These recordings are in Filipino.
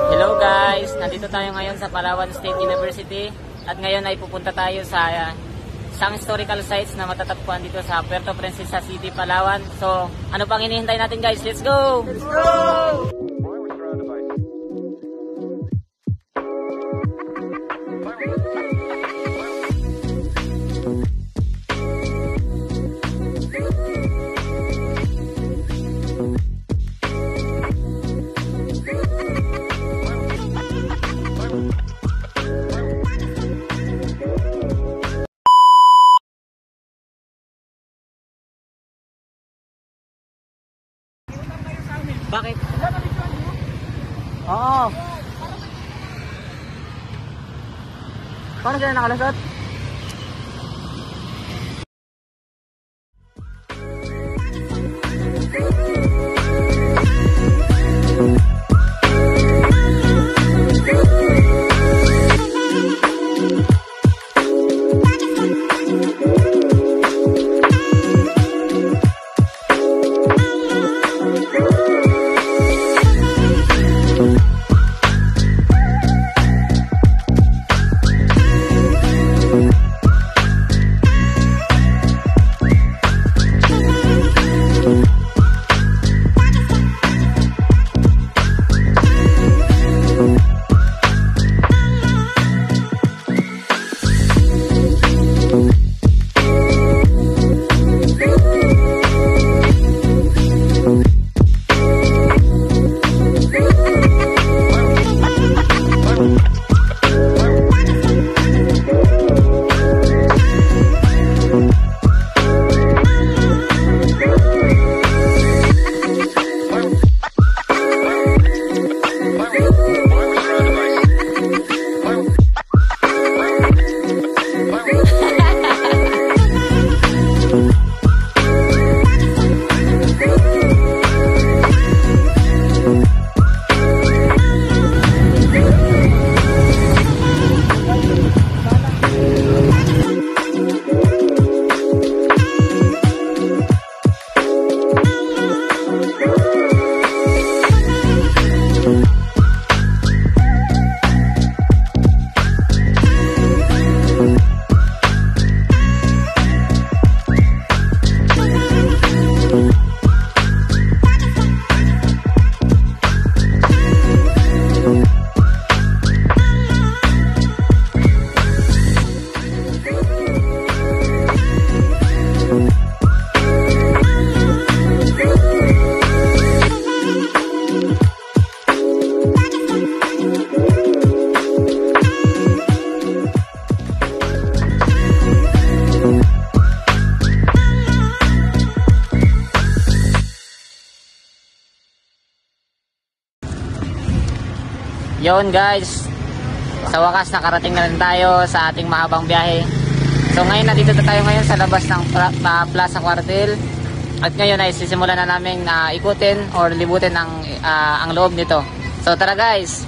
Hello guys, nandito tayo ngayon sa Palawan State University at ngayon ay pupunta tayo sa isang historical sites na matatagpuan dito sa Puerto Princesa City, Palawan. So, ano pang hinihintay natin guys? Let's go! Let's go! Bakit? Oo. Paano sila nakalasot? Yun guys, sa wakas nakarating na rin tayo sa ating mahabang biyahe. So ngayon nandito na tayo ngayon sa labas ng Plaza Cuartel. At ngayon ay sisimulan na namin ikutin or libutin ang loob nito. So tara guys!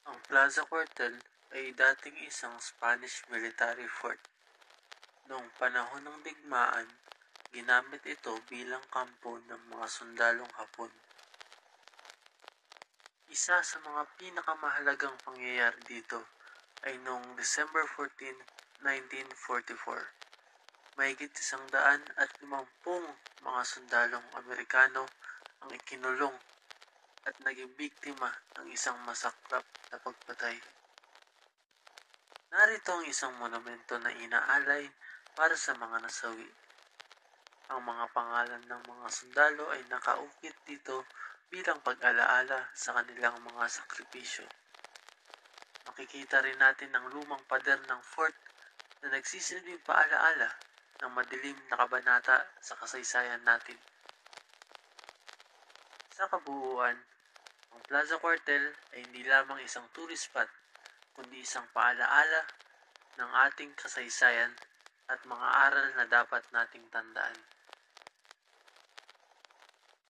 Ang Plaza Cuartel ay dating isang Spanish military fort. Noong panahon ng digmaan, ginamit ito bilang kampo ng mga sundalong Hapon. Isa sa mga pinakamahalagang pangyayari dito ay noong December 14, 1944. Mahigit 150 mga sundalong Amerikano ang ikinulong at naging biktima ng isang masaklap na pagpatay. Narito ang isang monumento na inaalay para sa mga nasawi. Ang mga pangalan ng mga sundalo ay nakaukit dito bilang pag-alaala sa kanilang mga sakripisyo. Makikita rin natin ang lumang pader ng fort na nagsisilbing paalaala ng madilim na kabanata sa kasaysayan natin. Sa kabuuan, ang Plaza Cuartel ay hindi lamang isang tourist spot, kundi isang paalaala ng ating kasaysayan at mga aral na dapat nating tandaan.